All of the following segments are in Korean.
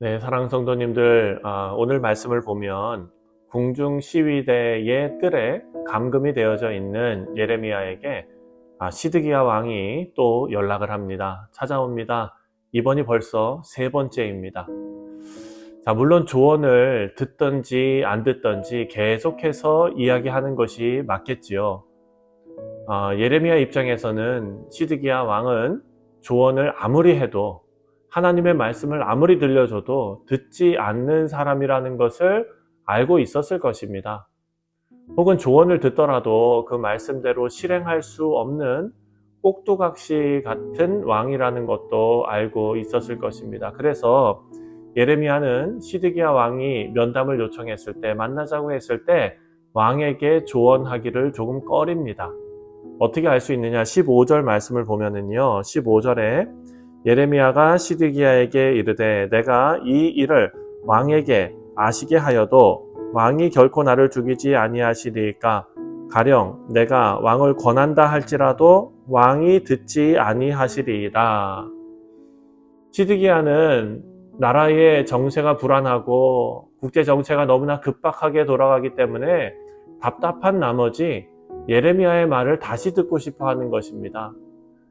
네, 사랑하는 성도님들, 오늘 말씀을 보면 궁중 시위대의 뜰에 감금이 되어져 있는 예레미야에게 시드기야 왕이 또 연락을 합니다. 찾아옵니다. 이번이 벌써 세 번째입니다. 자, 물론 조언을 듣든지 안 듣든지 계속해서 이야기하는 것이 맞겠지요. 예레미야 입장에서는 시드기야 왕은 조언을 아무리 해도 하나님의 말씀을 아무리 들려줘도 듣지 않는 사람이라는 것을 알고 있었을 것입니다. 혹은 조언을 듣더라도 그 말씀대로 실행할 수 없는 꼭두각시 같은 왕이라는 것도 알고 있었을 것입니다. 그래서 예레미야는 시드기야 왕이 면담을 요청했을 때, 만나자고 했을 때 왕에게 조언하기를 조금 꺼립니다. 어떻게 알 수 있느냐? 15절 말씀을 보면은요, 15절에 예레미야가 시드기야에게 이르되 내가 이 일을 왕에게 아시게 하여도 왕이 결코 나를 죽이지 아니하시리까 가령 내가 왕을 권한다 할지라도 왕이 듣지 아니하시리이다. 시드기야는 나라의 정세가 불안하고 국제 정세가 너무나 급박하게 돌아가기 때문에 답답한 나머지 예레미야의 말을 다시 듣고 싶어 하는 것입니다.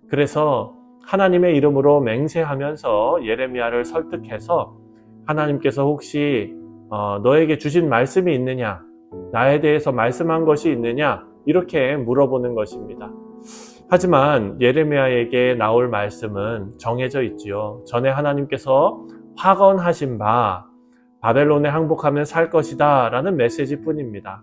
그래서 하나님의 이름으로 맹세하면서 예레미야를 설득해서 하나님께서 혹시 너에게 주신 말씀이 있느냐? 나에 대해서 말씀한 것이 있느냐? 이렇게 물어보는 것입니다. 하지만 예레미야에게 나올 말씀은 정해져 있지요. 전에 하나님께서 확언하신 바 바벨론에 항복하면 살 것이다 라는 메시지 뿐입니다.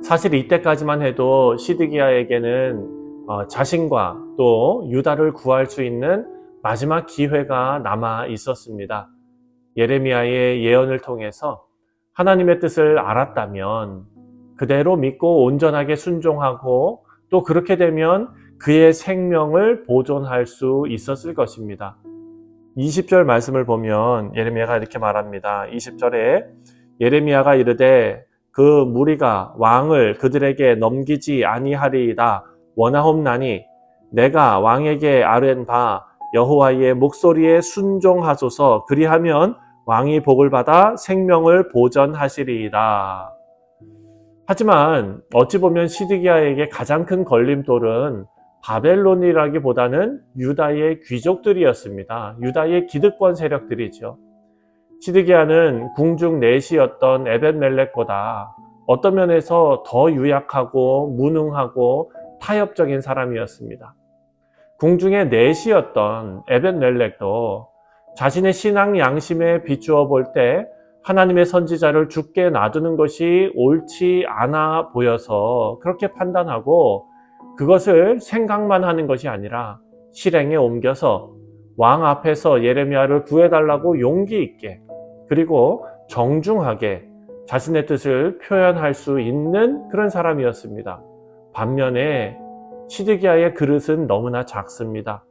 사실 이때까지만 해도 시드기야에게는 자신과 또 유다를 구할 수 있는 마지막 기회가 남아 있었습니다. 예레미야의 예언을 통해서 하나님의 뜻을 알았다면 그대로 믿고 온전하게 순종하고 또 그렇게 되면 그의 생명을 보존할 수 있었을 것입니다. 20절 말씀을 보면 예레미야가 이렇게 말합니다. 20절에 예레미야가 이르되 그 무리가 왕을 그들에게 넘기지 아니하리이다 원하옵나니 내가 왕에게 아뢰는 바 여호와의 목소리에 순종하소서 그리하면 왕이 복을 받아 생명을 보전하시리이다. 하지만 어찌 보면 시드기야에게 가장 큰 걸림돌은 바벨론이라기보다는 유다의 귀족들이었습니다. 유다의 기득권 세력들이죠. 시드기야는 궁중 내시였던 에벤멜렉보다 어떤 면에서 더 유약하고 무능하고 타협적인 사람이었습니다. 궁중의 내시였던 에벤멜렉도 자신의 신앙 양심에 비추어 볼 때 하나님의 선지자를 죽게 놔두는 것이 옳지 않아 보여서 그렇게 판단하고 그것을 생각만 하는 것이 아니라 실행에 옮겨서 왕 앞에서 예레미야를 구해달라고 용기 있게 그리고 정중하게 자신의 뜻을 표현할 수 있는 그런 사람이었습니다. 반면에 시드기야의 그릇은 너무나 작습니다.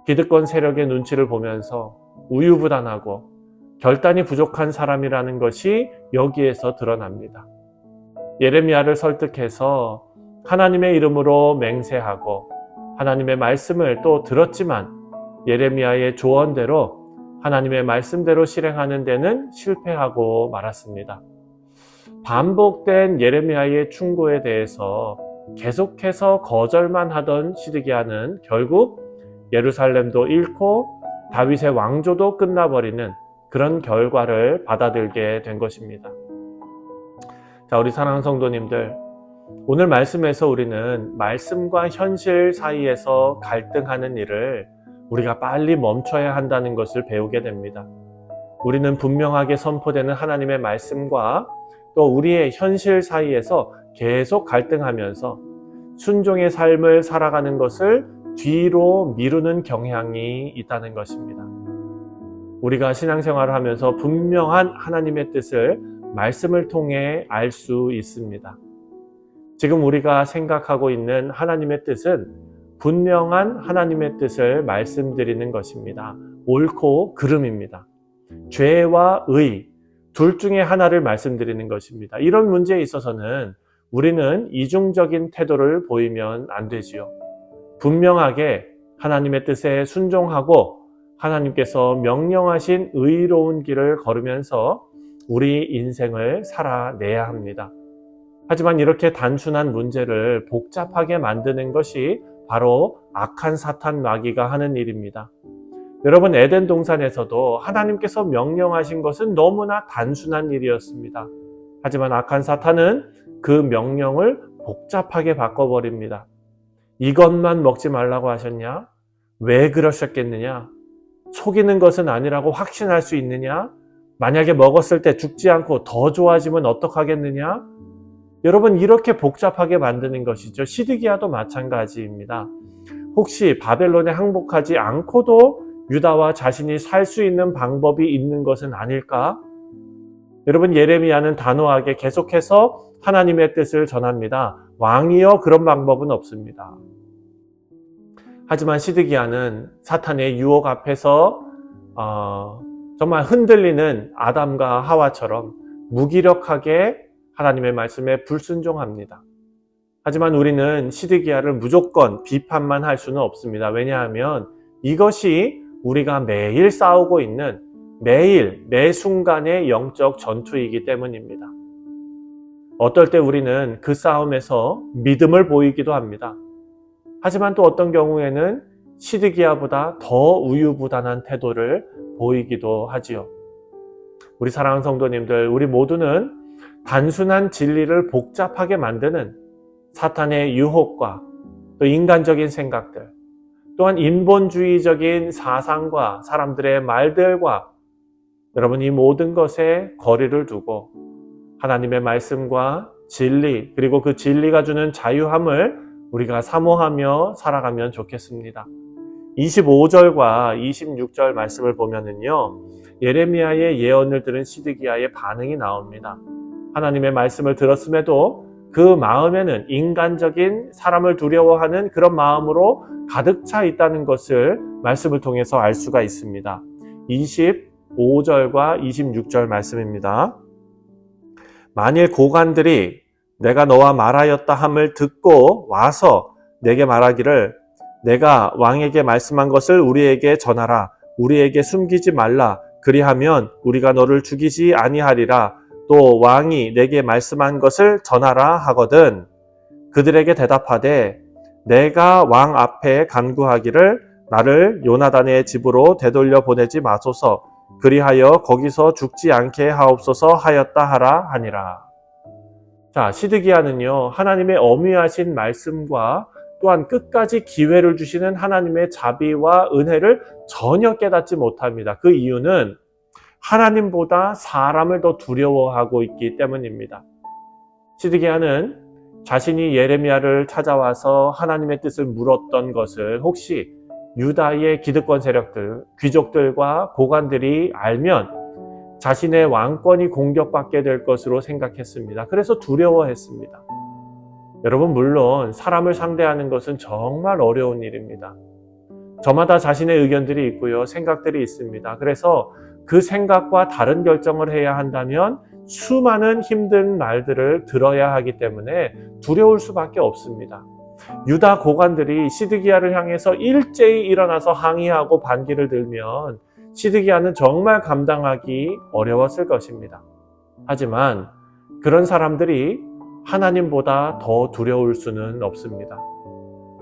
기득권 세력의 눈치를 보면서 우유부단하고 결단이 부족한 사람이라는 것이 여기에서 드러납니다. 예레미야를 설득해서 하나님의 이름으로 맹세하고 하나님의 말씀을 또 들었지만 예레미야의 조언대로 하나님의 말씀대로 실행하는 데는 실패하고 말았습니다. 반복된 예레미야의 충고에 대해서 계속해서 거절만 하던 시드기야는 결국 예루살렘도 잃고 다윗의 왕조도 끝나버리는 그런 결과를 받아들게 된 것입니다. 자, 우리 사랑하는 성도님들, 오늘 말씀에서 우리는 말씀과 현실 사이에서 갈등하는 일을 우리가 빨리 멈춰야 한다는 것을 배우게 됩니다. 우리는 분명하게 선포되는 하나님의 말씀과 또 우리의 현실 사이에서 계속 갈등하면서 순종의 삶을 살아가는 것을 뒤로 미루는 경향이 있다는 것입니다. 우리가 신앙생활을 하면서 분명한 하나님의 뜻을 말씀을 통해 알 수 있습니다. 지금 우리가 생각하고 있는 하나님의 뜻은 분명한 하나님의 뜻을 말씀드리는 것입니다. 옳고 그름입니다. 죄와 의, 둘 중에 하나를 말씀드리는 것입니다. 이런 문제에 있어서는 우리는 이중적인 태도를 보이면 안 되지요. 분명하게 하나님의 뜻에 순종하고 하나님께서 명령하신 의로운 길을 걸으면서 우리 인생을 살아내야 합니다. 하지만 이렇게 단순한 문제를 복잡하게 만드는 것이 바로 악한 사탄 마귀가 하는 일입니다. 여러분, 에덴 동산에서도 하나님께서 명령하신 것은 너무나 단순한 일이었습니다. 하지만 악한 사탄은 그 명령을 복잡하게 바꿔버립니다. 이것만 먹지 말라고 하셨냐? 왜 그러셨겠느냐? 속이는 것은 아니라고 확신할 수 있느냐? 만약에 먹었을 때 죽지 않고 더 좋아지면 어떡하겠느냐? 여러분, 이렇게 복잡하게 만드는 것이죠. 시드기야도 마찬가지입니다. 혹시 바벨론에 항복하지 않고도 유다와 자신이 살 수 있는 방법이 있는 것은 아닐까? 여러분, 예레미야는 단호하게 계속해서 하나님의 뜻을 전합니다. 왕이여, 그런 방법은 없습니다. 하지만 시드기야는 사탄의 유혹 앞에서 정말 흔들리는 아담과 하와처럼 무기력하게 하나님의 말씀에 불순종합니다. 하지만 우리는 시드기야를 무조건 비판만 할 수는 없습니다. 왜냐하면 이것이 우리가 매일 싸우고 있는 매 순간의 영적 전투이기 때문입니다. 어떨 때 우리는 그 싸움에서 믿음을 보이기도 합니다. 하지만 또 어떤 경우에는 시드기야보다 더 우유부단한 태도를 보이기도 하지요. 우리 사랑하는 성도님들, 우리 모두는 단순한 진리를 복잡하게 만드는 사탄의 유혹과 또 인간적인 생각들, 또한 인본주의적인 사상과 사람들의 말들과 여러분, 이 모든 것에 거리를 두고 하나님의 말씀과 진리, 그리고 그 진리가 주는 자유함을 우리가 사모하며 살아가면 좋겠습니다. 25절과 26절 말씀을 보면은요, 예레미야의 예언을 들은 시드기야의 반응이 나옵니다. 하나님의 말씀을 들었음에도 그 마음에는 인간적인 사람을 두려워하는 그런 마음으로 가득 차 있다는 것을 말씀을 통해서 알 수가 있습니다. 25절과 26절 말씀입니다. 만일 고관들이 내가 너와 말하였다 함을 듣고 와서 내게 말하기를 내가 왕에게 말씀한 것을 우리에게 전하라. 우리에게 숨기지 말라. 그리하면 우리가 너를 죽이지 아니하리라. 또 왕이 내게 말씀한 것을 전하라 하거든. 그들에게 대답하되 내가 왕 앞에 간구하기를 나를 요나단의 집으로 되돌려 보내지 마소서. 그리하여 거기서 죽지 않게 하옵소서 하였다 하라 하니라. 자, 시드기야는요, 하나님의 어미하신 말씀과 또한 끝까지 기회를 주시는 하나님의 자비와 은혜를 전혀 깨닫지 못합니다. 그 이유는 하나님보다 사람을 더 두려워하고 있기 때문입니다. 시드기야는 자신이 예레미야를 찾아와서 하나님의 뜻을 물었던 것을 혹시 유다의 기득권 세력들, 귀족들과 고관들이 알면 자신의 왕권이 공격받게 될 것으로 생각했습니다. 그래서 두려워했습니다. 여러분, 물론 사람을 상대하는 것은 정말 어려운 일입니다. 저마다 자신의 의견들이 있고요, 생각들이 있습니다. 그래서 그 생각과 다른 결정을 해야 한다면 수많은 힘든 말들을 들어야 하기 때문에 두려울 수밖에 없습니다. 유다 고관들이 시드기야를 향해서 일제히 일어나서 항의하고 반기를 들면 시드기야는 정말 감당하기 어려웠을 것입니다. 하지만 그런 사람들이 하나님보다 더 두려울 수는 없습니다.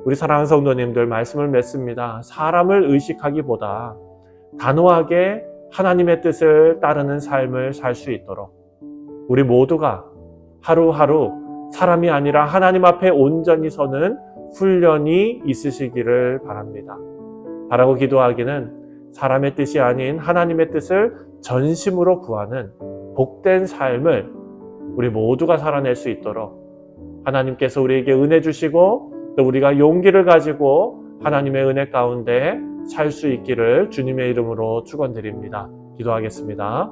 우리 사랑하는 성도님들, 말씀을 맺습니다. 사람을 의식하기보다 단호하게 하나님의 뜻을 따르는 삶을 살 수 있도록 우리 모두가 하루하루 사람이 아니라 하나님 앞에 온전히 서는 훈련이 있으시기를 바랍니다. 바라고 기도하기는 사람의 뜻이 아닌 하나님의 뜻을 전심으로 구하는 복된 삶을 우리 모두가 살아낼 수 있도록 하나님께서 우리에게 은혜 주시고 또 우리가 용기를 가지고 하나님의 은혜 가운데 살 수 있기를 주님의 이름으로 축원드립니다. 기도하겠습니다.